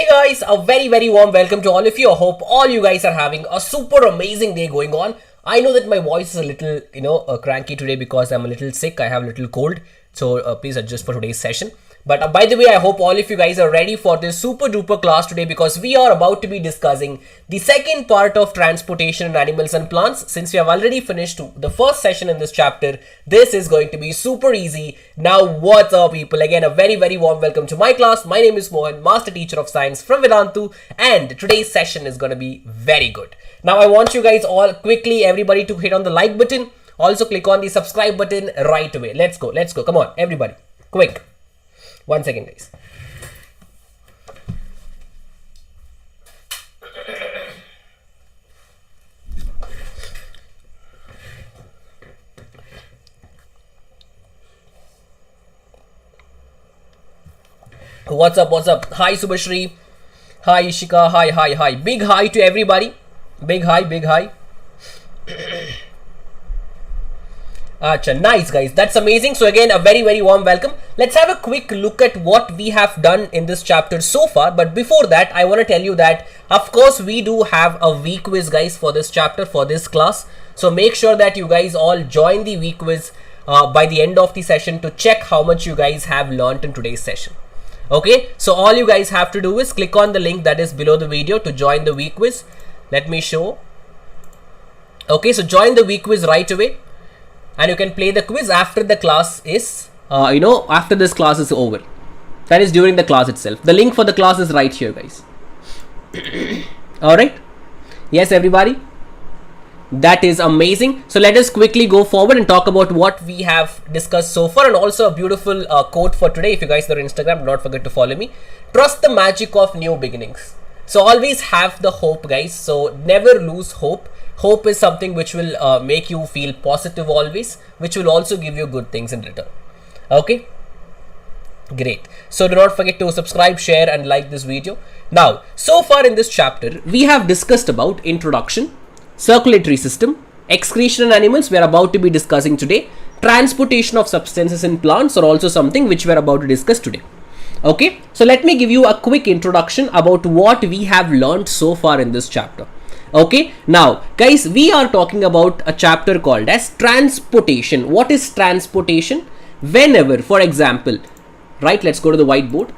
guys, a very warm welcome to all of you. I hope all you guys are having a super amazing day going on. I know that my voice is a little, cranky today because I'm a little sick. I have a little cold. So please adjust for today's session. But by the way, I hope all of you guys are ready for this super duper class today because we are about to be discussing the second part of transportation in animals and plants. Since we have already finished the first session in this chapter, this is going to be super easy. Now, what's up people? Again, a very warm welcome to my class. My name is Mohan, Master Teacher of Science from Vedantu, and today's session is going to be very good. Now, I want you guys all quickly, everybody to hit on the like button. Also click on the subscribe button right away. Let's go. Come on, everybody. Quick. 1 second, guys. What's up? Hi, Subhashri. Hi, Ishika. Hi. Big hi to everybody. Big hi. Acha, nice guys, that's amazing. So again, a very warm welcome. Let's have a quick look at what we have done in this chapter so far. But before that, I want to tell you that of course we do have a week quiz guys for this chapter, for this class. So make sure that you guys all join the week quiz by the end of the session to check how much you guys have learned in today's session. Okay, so all you guys have to do is click on the link that is below the video to join the week quiz. Let me show. Okay, so join the week quiz right away. And you can play the quiz after the class is, after this class is over. That is during the class itself. The link for the class is right here, guys. Alright? Yes, everybody? That is amazing. So let us quickly go forward and talk about what we have discussed so far. And also a beautiful quote for today. If you guys are on Instagram, do not forget to follow me. Trust the magic of new beginnings. So always have the hope, guys. So never lose hope. Hope is something which will make you feel positive always, which will also give you good things in return. Okay? Great. So do not forget to subscribe, share and like this video. Now, so far in this chapter, we have discussed about introduction, circulatory system, excretion in animals we are about to be discussing today, transportation of substances in plants are also something which we are about to discuss today. Okay? So let me give you a quick introduction about what we have learned so far in this chapter. Okay, now guys, we are talking about a chapter called as transportation. What is transportation? Whenever, for example, right, let's go to the whiteboard.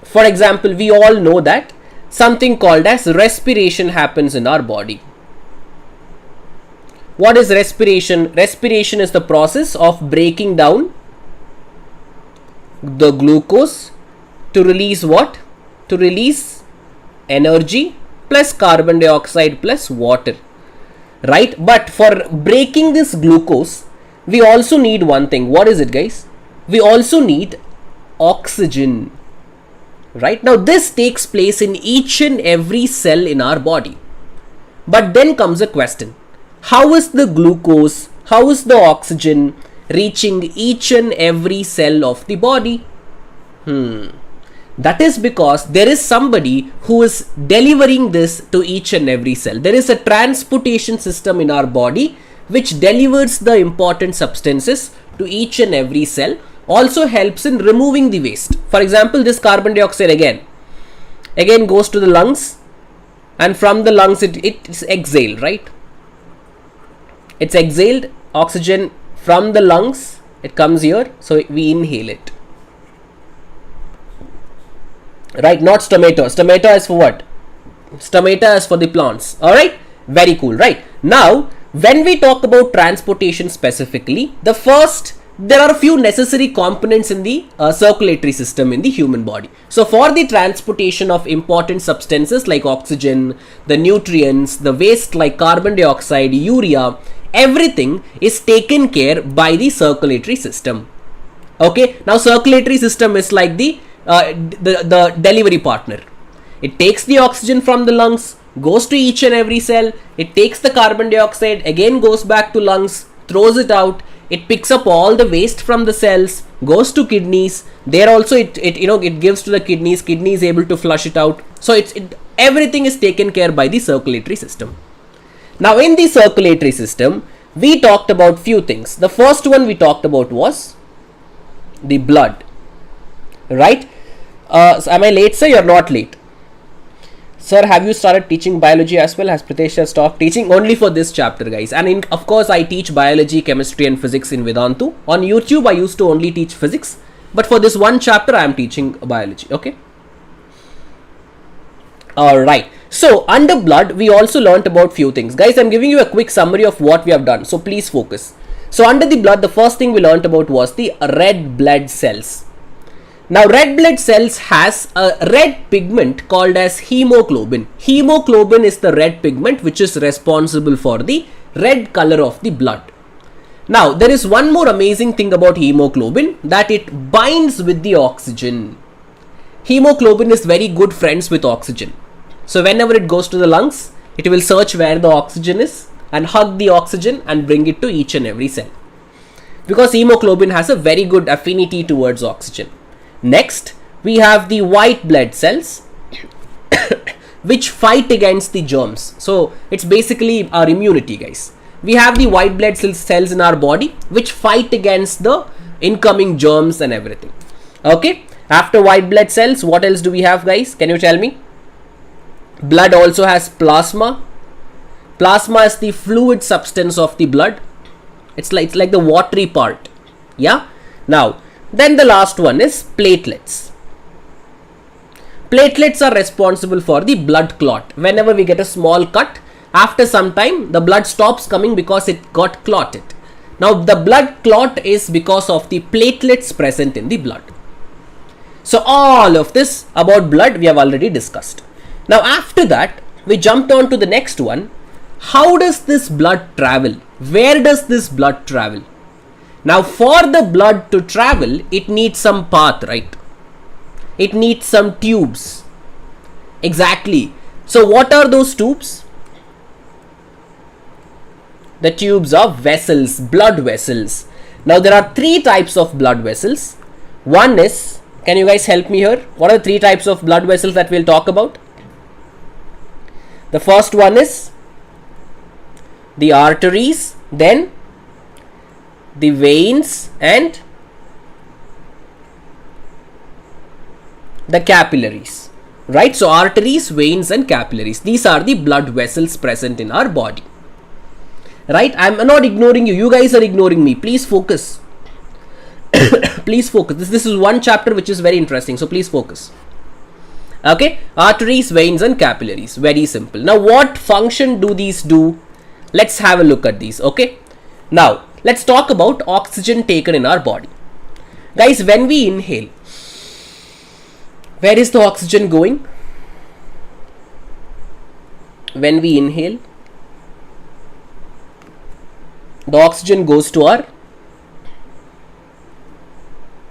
For example, we all know that something called as respiration happens in our body. What is respiration? Respiration is the process of breaking down the glucose to release what? To release energy plus carbon dioxide plus water, right? But for breaking this glucose, we also need one thing. What is it, guys? We also need oxygen, right? Now this takes place in each and every cell in our body. But then comes a question. How is the glucose, how is the oxygen reaching each and every cell of the body? That is because there is somebody who is delivering this to each and every cell. There is a transportation system in our body which delivers the important substances to each and every cell. Also helps in removing the waste. For example, this carbon dioxide again goes to the lungs, and from the lungs it's exhaled, right? It's exhaled oxygen from the lungs. It comes here, so we inhale it. Right, not stomata. Stomata is for what? Stomata is for the plants. Alright, very cool, right? Now, when we talk about transportation specifically, there are a few necessary components in the circulatory system in the human body. So, for the transportation of important substances like oxygen, the nutrients, the waste like carbon dioxide, urea, everything is taken care by the circulatory system. Okay, now circulatory system is like the delivery partner. It takes the oxygen from the lungs, goes to each and every cell. It takes the carbon dioxide, again goes back to lungs, throws it out. It picks up all the waste from the cells, goes to kidneys. There also it gives to the kidneys. Kidney is able to flush it out. So everything is taken care by the circulatory system. Now in the circulatory system, we talked about few things. The first one we talked about was the blood, right? So am I late, sir? You're not late. Sir, have you started teaching biology as well? Has Pritesha stopped teaching? Only for this chapter, guys. And of course, I teach biology, chemistry and physics in Vedantu. On YouTube, I used to only teach physics. But for this one chapter, I am teaching biology. Okay. Alright. So, under blood, we also learnt about few things. Guys, I'm giving you a quick summary of what we have done. So, please focus. So, under the blood, the first thing we learnt about was the red blood cells. Now, red blood cells has a red pigment called as hemoglobin. Hemoglobin is the red pigment which is responsible for the red color of the blood. Now, there is one more amazing thing about hemoglobin, that it binds with the oxygen. Hemoglobin is very good friends with oxygen. So, whenever it goes to the lungs, it will search where the oxygen is and hug the oxygen and bring it to each and every cell. Because hemoglobin has a very good affinity towards oxygen. Next, we have the white blood cells which fight against the germs. So, it's basically our immunity, guys. We have the white blood cells in our body which fight against the incoming germs and everything. Okay. After white blood cells, what else do we have, guys? Can you tell me? Blood also has plasma. Plasma is the fluid substance of the blood. It's like the watery part. Yeah. Now, then the last one is platelets. Platelets are responsible for the blood clot. Whenever we get a small cut, after some time, the blood stops coming because it got clotted. Now, the blood clot is because of the platelets present in the blood. So, all of this about blood we have already discussed. Now, after that, we jumped on to the next one. How does this blood travel? Where does this blood travel? Now, for the blood to travel, it needs some path, right? It needs some tubes. Exactly. So, what are those tubes? The tubes are vessels, blood vessels. Now, there are three types of blood vessels. One is, can you guys help me here? What are the three types of blood vessels that we'll talk about? The first one is the arteries, then the veins and the capillaries, right? So, arteries, veins and capillaries. These are the blood vessels present in our body, right? I'm not ignoring you. You guys are ignoring me. Please focus. Please focus. This is one chapter which is very interesting. So, please focus. Okay. Arteries, veins and capillaries. Very simple. Now, what function do these do? Let's have a look at these. Okay. Now, let's talk about oxygen taken in our body. Guys, when we inhale, where is the oxygen going? When we inhale, the oxygen goes to our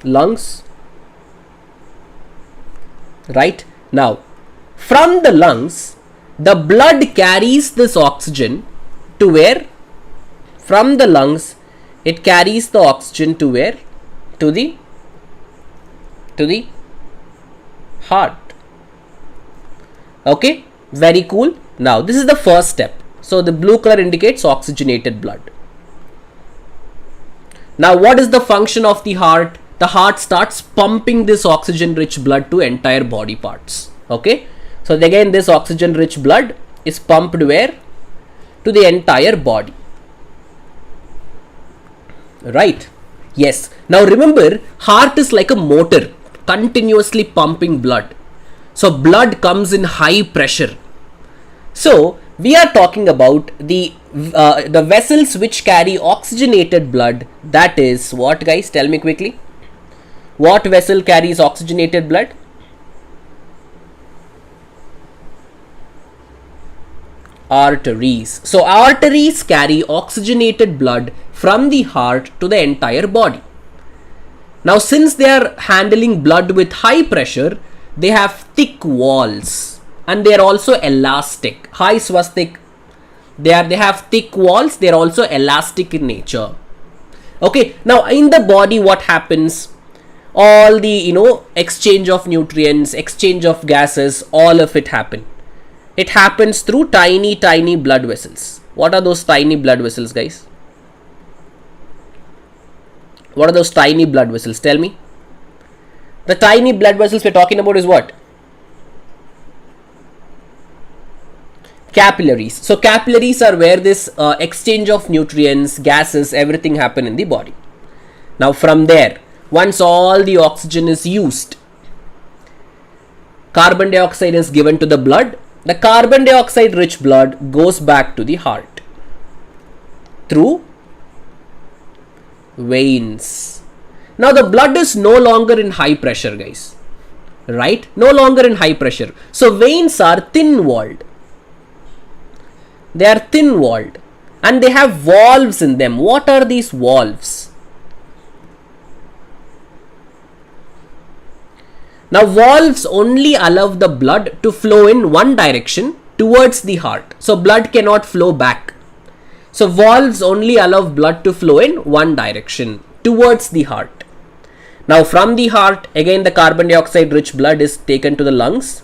lungs, right? Now, from the lungs, the blood carries this oxygen to where? From the lungs, it carries the oxygen to where? To the heart. Okay, very cool. Now, this is the first step. So, the blue color indicates oxygenated blood. Now, what is the function of the heart? The heart starts pumping this oxygen rich blood to entire body parts. Okay. So, again, this oxygen rich blood is pumped where? To the entire body. Right. Yes. Now, remember, heart is like a motor continuously pumping blood. So, blood comes in high pressure. So, we are talking about the vessels which carry oxygenated blood. That is what, guys? Tell me quickly. What vessel carries oxygenated blood? Arteries. So, arteries carry oxygenated blood from the heart to the entire body. Now, since they are handling blood with high pressure, they have thick walls and they are also elastic. Hi Swastik. They have thick walls. They are also elastic in nature. Okay. Now, in the body, what happens? All the, exchange of nutrients, exchange of gases, all of it happen. It happens through tiny blood vessels. What are those tiny blood vessels, guys? What are those tiny blood vessels? Tell me. The tiny blood vessels we're talking about is what? Capillaries. So capillaries are where this exchange of nutrients, gases, everything happen in the body. Now from there, once all the oxygen is used, carbon dioxide is given to the blood. The carbon dioxide rich blood goes back to the heart through veins. Now the blood is no longer in high pressure, guys, right? No longer in high pressure. So veins are thin walled. They are thin walled and they have valves in them. What are these valves? Now valves only allow the blood to flow in one direction towards the heart. So blood cannot flow back. So valves only allow blood to flow in one direction towards the heart. Now from the heart, again the carbon dioxide rich blood is taken to the lungs,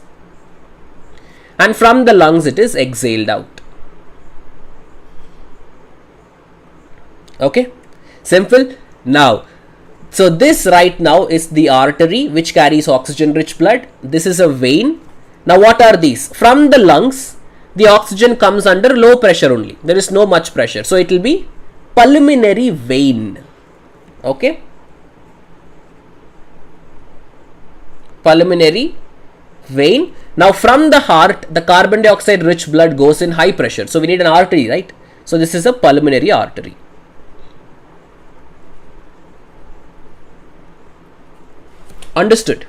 and from the lungs it is exhaled out. Okay, simple. Now, so this right now is the artery which carries oxygen rich blood. This is a vein. Now what are these? From the lungs, the oxygen comes under low pressure only. There is no much pressure. So it will be pulmonary vein. Okay. Pulmonary vein. Now from the heart, the carbon dioxide rich blood goes in high pressure. So we need an artery, right? So this is a pulmonary artery. Understood.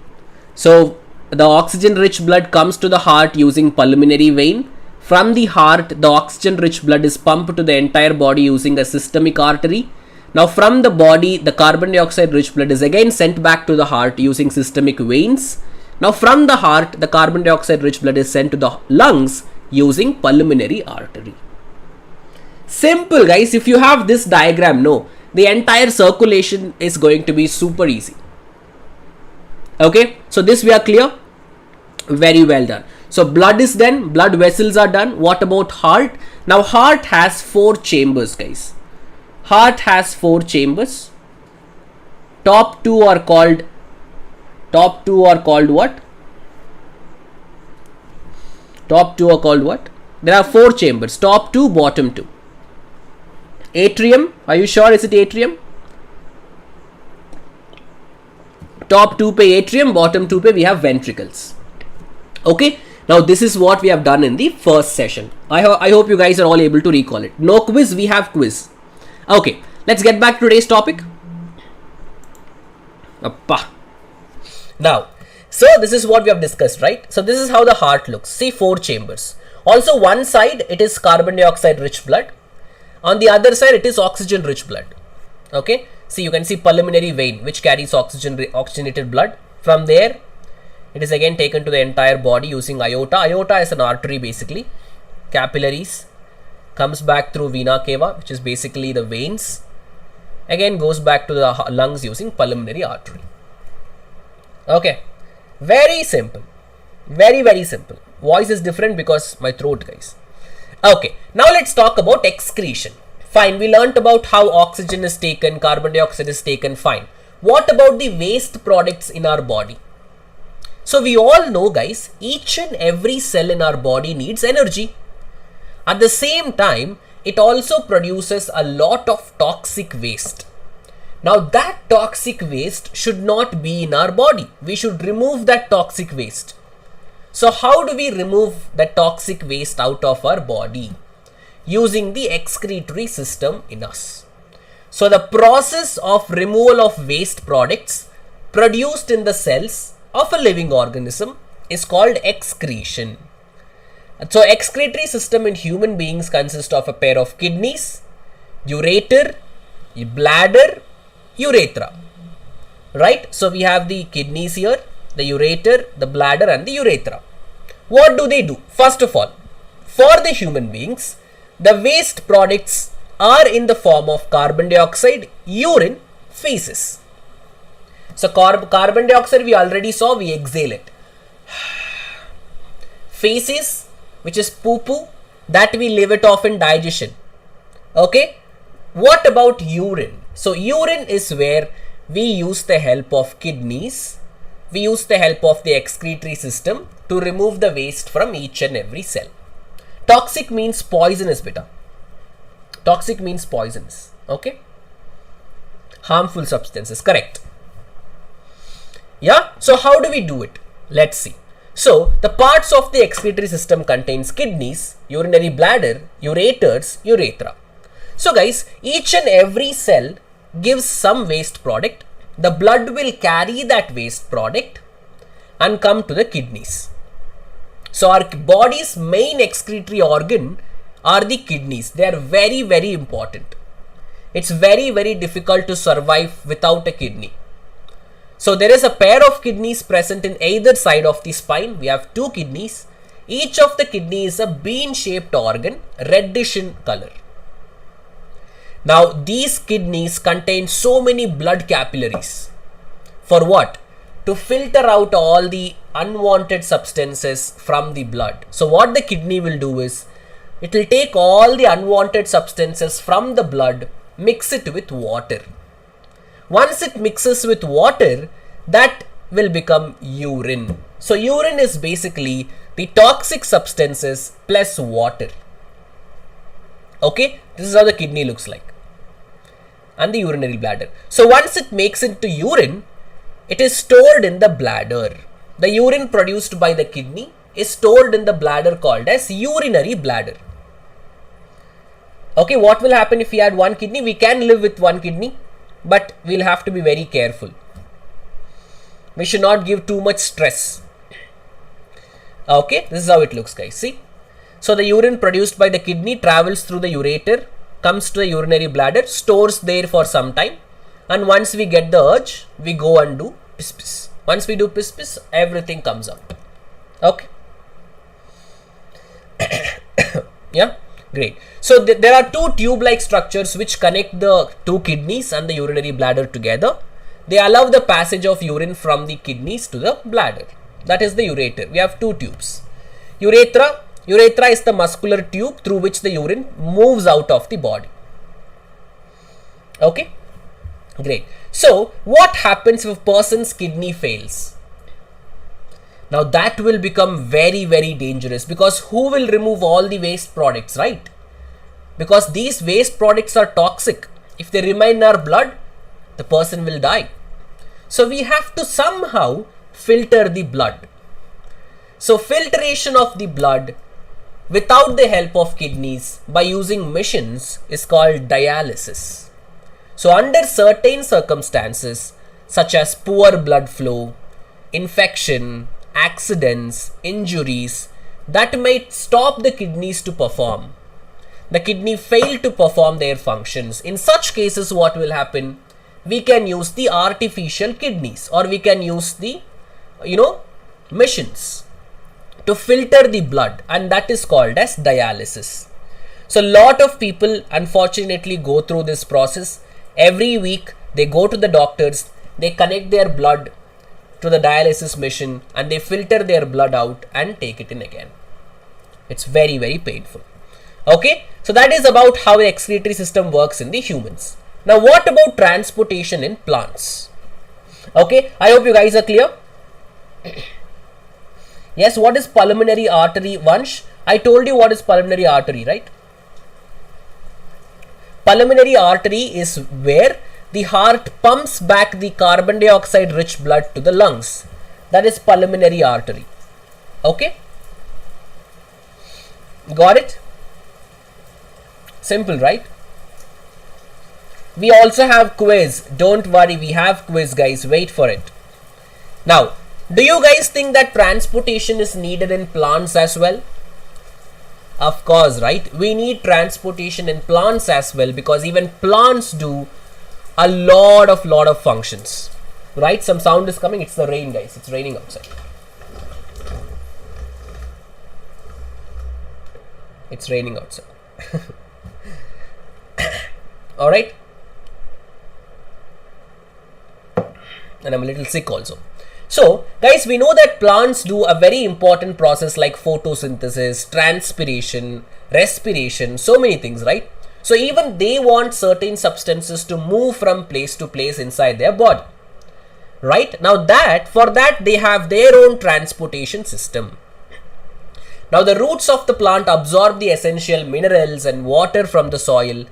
So the oxygen rich blood comes to the heart using pulmonary vein. From the heart, the oxygen rich blood is pumped to the entire body using a systemic artery. Now from the body, the carbon dioxide rich blood is again sent back to the heart using systemic veins. Now from the heart, the carbon dioxide rich blood is sent to the lungs using pulmonary artery. Simple, guys. If you have this diagram, no, the entire circulation is going to be super easy. Okay, so this we are clear. Very well done. So blood is done, blood vessels are done. What about heart? Now heart has 4 chambers, guys. Heart has 4 chambers. Top two are called what? Top two are called what? There are 4 chambers. Top 2, bottom 2. Atrium. Are you sure? Is it atrium? Top 2 pe atrium, bottom 2 pe we have ventricles. Okay. Now this is what we have done in the first session. I hope you guys are all able to recall it. No quiz, we have quiz. Okay. Let's get back to today's topic. Appa. Now, so this is what we have discussed, right? So this is how the heart looks. See, 4 chambers. Also one side it is carbon dioxide rich blood. On the other side it is oxygen rich blood. Okay. See, you can see pulmonary vein which carries oxygenated blood. From there, it is again taken to the entire body using aorta. Aorta is an artery basically. Capillaries comes back through vena cava, which is basically the veins. Again goes back to the lungs using pulmonary artery. Okay, very simple. Very, very simple. Voice is different because my throat, guys. Okay, now let's talk about excretion. Fine, we learnt about how oxygen is taken, carbon dioxide is taken, fine. What about the waste products in our body? So we all know, guys, each and every cell in our body needs energy. At the same time, it also produces a lot of toxic waste. Now that toxic waste should not be in our body. We should remove that toxic waste. So how do we remove the toxic waste out of our body? Using the excretory system in us. So the process of removal of waste products produced in the cells of a living organism is called excretion. So excretory system in human beings consists of a pair of kidneys, ureter, bladder, urethra. Right? So we have the kidneys here, the ureter, the bladder and the urethra. What do they do? First of all, for the human beings, the waste products are in the form of carbon dioxide, urine, feces. So carbon dioxide we already saw, we exhale it. Feces, which is poo-poo, that we leave it off in digestion. Okay. What about urine? So urine is where we use the help of kidneys, we use the help of the excretory system to remove the waste from each and every cell. Toxic means poisonous, beta. Toxic means poisonous. Okay. Harmful substances. Correct. Yeah. So how do we do it? Let's see. So the parts of the excretory system contains kidneys, urinary bladder, ureters, urethra. So guys, each and every cell gives some waste product. The blood will carry that waste product and come to the kidneys. So our body's main excretory organ are the kidneys. They are very, very important. It's very, very difficult to survive without a kidney. So there is a pair of kidneys present in either side of the spine. We have two kidneys. Each of the kidney is a bean-shaped organ, reddish in color. Now these kidneys contain so many blood capillaries. For what? To filter out all the unwanted substances from the blood. So what the kidney will do is, it will take all the unwanted substances from the blood, mix it with water. Once it mixes with water, that will become urine. So urine is basically the toxic substances plus water. Okay, this is how the kidney looks like. And the urinary bladder. So once it makes into urine, it is stored in the bladder. The urine produced by the kidney is stored in the bladder called as urinary bladder. Okay, what will happen if we had one kidney? We can live with one kidney, but we'll have to be very careful. We should not give too much stress. Okay, this is how it looks, guys. See? So the urine produced by the kidney travels through the ureter, comes to the urinary bladder, stores there for some time, and once we get the urge, we go and do piss. Once we do piss, everything comes out. Okay. Yeah, great. So there are two tube-like structures which connect the two kidneys and the urinary bladder together. They allow the passage of urine from the kidneys to the bladder. That is the ureter. We have two tubes. Urethra is the muscular tube through which the urine moves out of the body. Okay, great. So what happens if a person's kidney fails? Now that will become very, very dangerous, because who will remove all the waste products, right? Because these waste products are toxic. If they remain in our blood, the person will die. So we have to somehow filter the blood. So filtration of the blood without the help of kidneys by using machines is called dialysis. So under certain circumstances such as poor blood flow, infection, accidents, injuries, that might stop the kidneys to perform. The kidney fail to perform their functions. In such cases, what will happen? We can use the artificial kidneys, or we can use the, machines to filter the blood, and that is called as dialysis. So lot of people unfortunately go through this process. Every week they go to the doctors, they connect their blood to the dialysis machine and they filter their blood out and take it in again. It's very, very painful. Okay, so that is about how the excretory system works in the humans. Now what about transportation in plants? Okay, I hope you guys are clear. Yes, what is pulmonary artery, Vansh? I told you what is pulmonary artery, right? Pulmonary artery is where the heart pumps back the carbon dioxide rich blood to the lungs. That is pulmonary artery. Okay? Got it? Simple, right? We also have quiz. Don't worry, we have quiz, guys. Wait for it. Now, do you guys think that transportation is needed in plants as well? Of course, right? We need transportation in plants as well, because even plants do a lot of functions. Right? Some sound is coming. It's the rain, guys. It's raining outside. It's raining outside. Alright? And I'm a little sick also. So, guys, we know that plants do a very important process like photosynthesis, transpiration, respiration, so many things, right? So, even they want certain substances to move from place to place inside their body, right? Now, for that, they have their own transportation system. Now the roots of the plant absorb the essential minerals and water from the soil.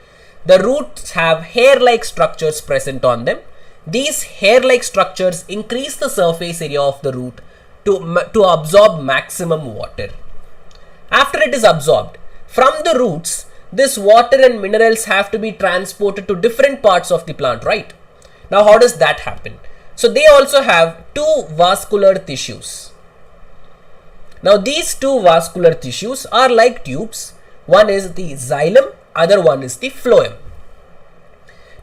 The roots have hair-like structures present on them. These hair-like structures increase the surface area of the root to absorb maximum water. After it is absorbed, from the roots, this water and minerals have to be transported to different parts of the plant, right? Now how does that happen? So they also have two vascular tissues. Now these two vascular tissues are like tubes. One is the xylem, other one is the phloem.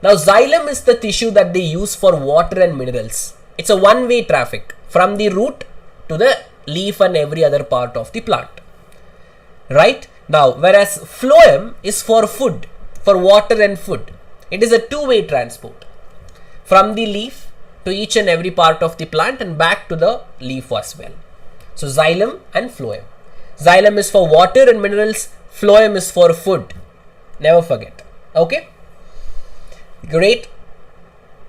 Now xylem is the tissue that they use for water and minerals. It's a one-way traffic from the root to the leaf and every other part of the plant. Right? Now, whereas phloem is for food, for water and food. It is a two-way transport from the leaf to each and every part of the plant and back to the leaf as well. So xylem and phloem. Xylem is for water and minerals. Phloem is for food. Never forget. Okay? Great.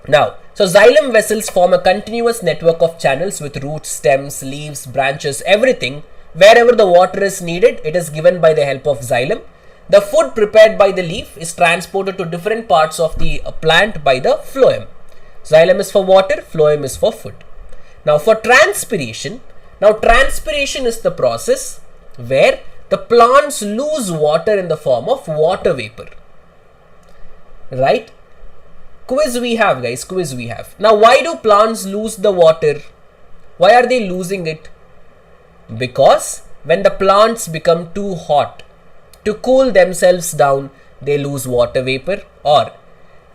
Now, so xylem vessels form a continuous network of channels with roots, stems, leaves, branches, everything. Wherever the water is needed, it is given by the help of xylem. The food prepared by the leaf is transported to different parts of the plant by the phloem. Xylem is for water, phloem is for food. Now for transpiration, transpiration is the process where the plants lose water in the form of water vapor. Right? Quiz we have, guys, quiz we have. Now why do plants lose the water? Why are they losing it? Because when the plants become too hot, to cool themselves down, they lose water vapor, or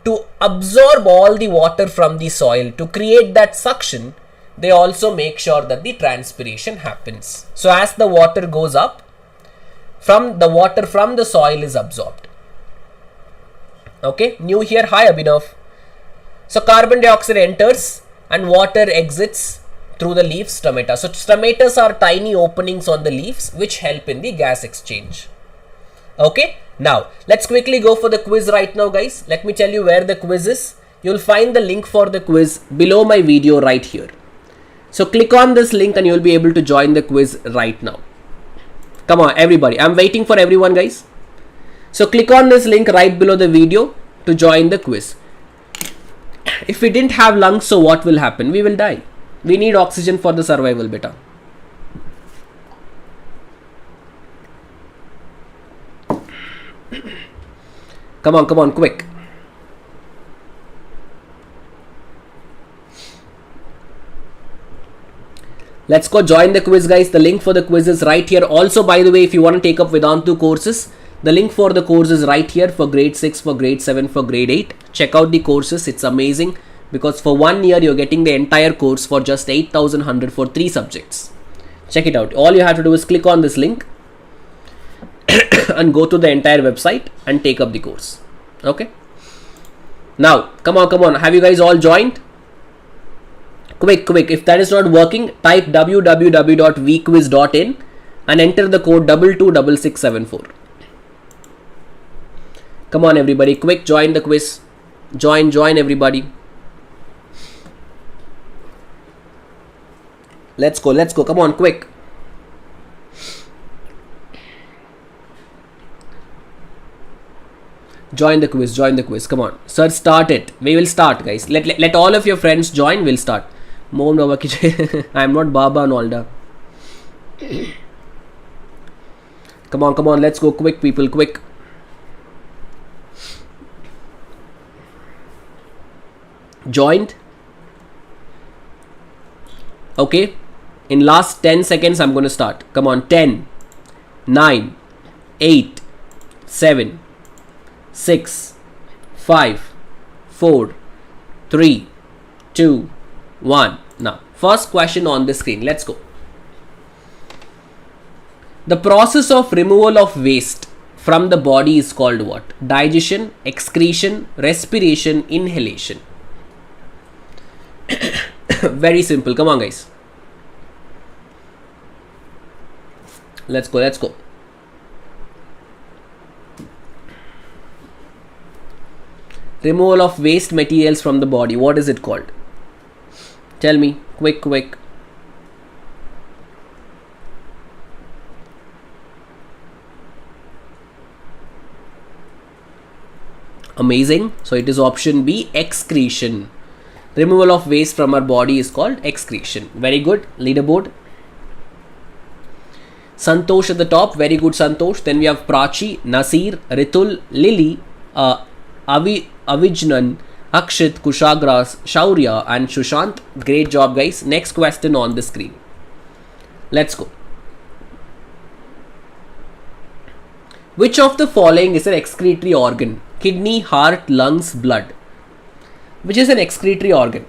to absorb all the water from the soil, to create that suction, they also make sure that the transpiration happens. So as the water goes up, the water from the soil is absorbed. Okay, new here, hi Abhinav. So carbon dioxide enters and water exits through the leaf stomata. So stomatas are tiny openings on the leaves which help in the gas exchange. Okay, now let's quickly go for the quiz right now, guys. Let me tell you where the quiz is. You'll find the link for the quiz below my video right here. So click on this link and you'll be able to join the quiz right now. Come on everybody, I'm waiting for everyone, guys. So click on this link right below the video to join the quiz. If we didn't have lungs, so what will happen? We will die. We need oxygen for the survival, beta. Come on, quick. Let's go join the quiz, guys. The link for the quiz is right here. Also, by the way, if you want to take up Vedantu courses, the link for the course is right here for grade 6, for grade 7, for grade 8. Check out the courses. It's amazing because for 1 year, you're getting the entire course for just 8,100 for 3 subjects. Check it out. All you have to do is click on this link and go to the entire website and take up the course. Okay. Now, come on. Have you guys all joined? Quick. If that is not working, type www.vquiz.in and enter the code 226674. Come on everybody, quick, join the quiz. Join everybody. Let's go. Come on, quick. Join the quiz. Come on. Sir, start it. We will start, guys. Let all of your friends join. We'll start. Mohan Baba ki jai. I am not Baba and all that. Come on. Let's go, quick, people, quick. Joined. Okay. In last 10 seconds, I'm going to start. Come on. 10, 9, 8, 7, 6, 5, 4, 3, 2, 1. Now, first question on the screen. Let's go. The process of removal of waste from the body is called what? Digestion, excretion, respiration, inhalation. Very simple. Come on, guys. Let's go. Removal of waste materials from the body. What is it called? Tell me. Quick. Amazing. So it is option B, excretion. Removal of waste from our body is called excretion. Very good. Leaderboard. Santosh at the top. Very good, Santosh. Then we have Prachi, Nasir, Ritul, Lily, Avijnan, Akshit, Kushagra, Shaurya and Shushant. Great job, guys. Next question on the screen. Let's go. Which of the following is an excretory organ? Kidney, heart, lungs, blood. Which is an excretory organ?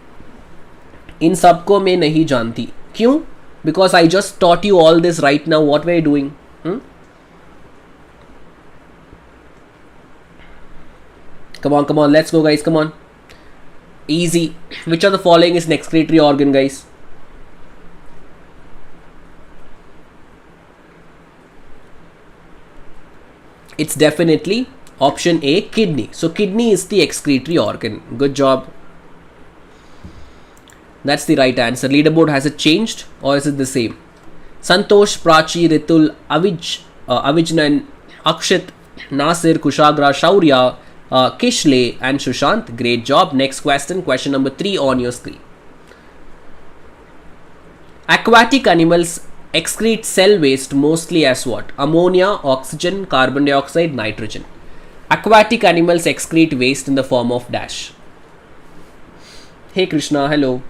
इन सबको मैं नहीं जानती. क्यों? Because I just taught you all this right now. What were you doing? Come on, let's go, guys. Come on. Easy. Which of the following is an excretory organ, guys? It's definitely option A, kidney. So kidney is the excretory organ. Good job. That's the right answer. Leaderboard, has it changed or is it the same? Santosh, Prachi, Ritul, Avijnan, Akshit, Nasir, Kushagra, Shaurya, Kishle and Shushant. Great job. Next question. Question number 3 on your screen. Aquatic animals excrete cell waste mostly as what? Ammonia, oxygen, carbon dioxide, nitrogen. Aquatic animals excrete waste in the form of dash. Hey Krishna, hello.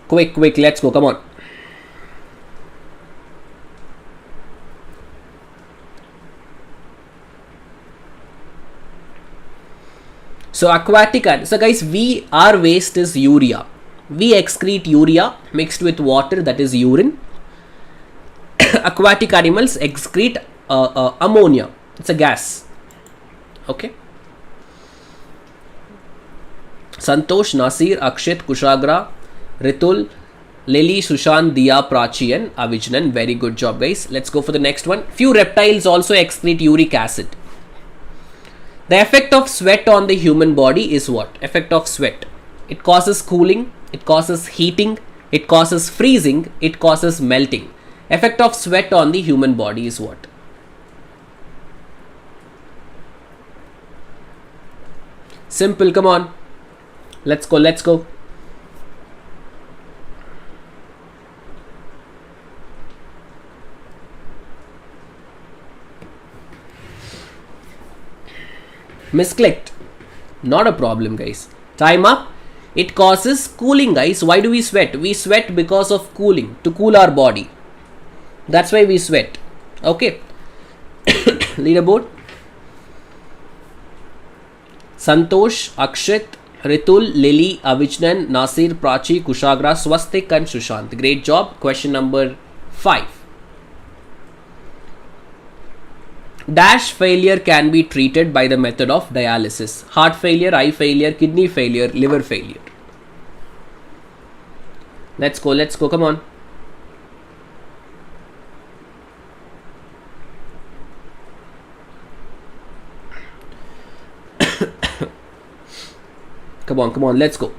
Quick, let's go, come on. So aquatic, so guys, our waste is urea. We excrete urea mixed with water, that is urine. Aquatic animals excrete ammonia. It's a gas. Okay. Santosh, Nasir, Akshit, Kushagra, Ritul, Lily, Sushant, Diya, Prachi and Avijnan. Very good job, guys. Let's go for the next one. Few reptiles also excrete uric acid. The effect of sweat on the human body is what? Effect of sweat. It causes cooling, it causes heating, it causes freezing, it causes melting. Effect of sweat on the human body is what? Simple, come on. Let's go. Misclicked. Not a problem, guys. Time up. It causes cooling, guys. Why do we sweat? We sweat because of cooling, to cool our body. That's why we sweat. Okay. Leaderboard. Santosh, Akshit, Ritul, Lily, Avijnan, Nasir, Prachi, Kushagra, Swastik and Shushant. Great job. Question number 5. Dash failure can be treated by the method of dialysis. Heart failure, eye failure, kidney failure, liver failure. Let's go, come on. Come on, let's go.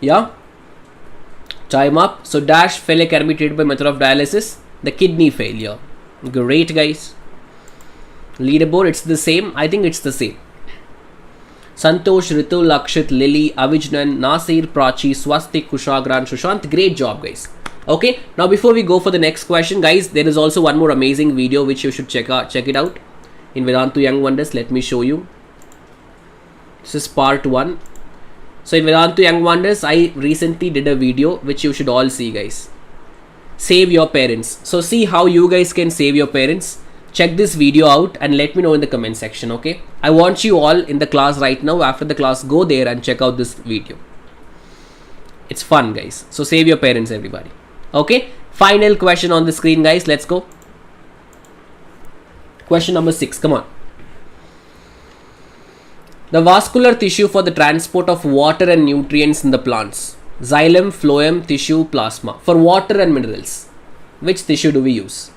Yeah? Time up. So dash failure can be treated by method of dialysis. The kidney failure. Great, guys. Leaderboard, it's the same. I think it's the same. Santosh, Ritul, Akshit, Lily, Avijnan, Nasir, Prachi, Swastik, Kushagra and Shushant. Great job, guys. Okay, now before we go for the next question, guys, there is also one more amazing video which you should check it out in Vedantu Young Wonders. Let me show you. This is part 1. So in Vedantu Young Wonders, I recently did a video which you should all see, guys. Save your parents. So see how you guys can save your parents. Check this video out and let me know in the comment section, okay? I want you all in the class right now. After the class, go there and check out this video. It's fun, guys. So save your parents, everybody. Okay, final question on the screen, guys. Let's go. Question number 6. Come on. The vascular tissue for the transport of water and nutrients in the plants. Xylem, phloem, tissue, plasma. For water and minerals, which tissue do we use?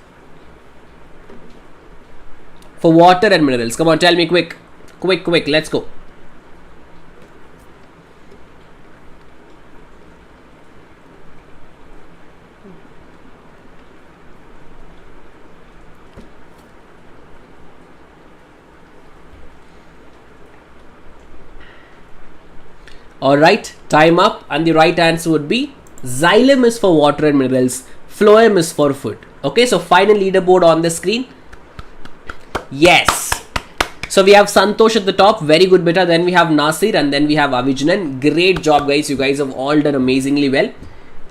For water and minerals. Come on, tell me quick. Quick. Let's go. Alright, time up, and the right answer would be xylem is for water and minerals, phloem is for food. Okay, so final leaderboard on the screen. Yes. So we have Santosh at the top, very good beta. Then we have Nasir, and then we have Avijanan. Great job, guys. You guys have all done amazingly well.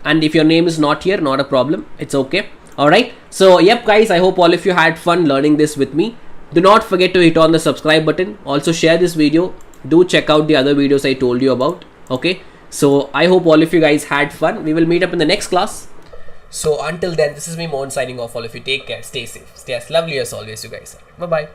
And if your name is not here, not a problem. It's okay. Alright. So yep, guys, I hope all of you had fun learning this with me. Do not forget to hit on the subscribe button. Also share this video. Do check out the other videos I told you about. Okay. So I hope all of you guys had fun. We will meet up in the next class. So until then, this is me, Mohan, signing off. All of you take care. Stay safe. Stay as lovely as always, you guys. Bye-bye.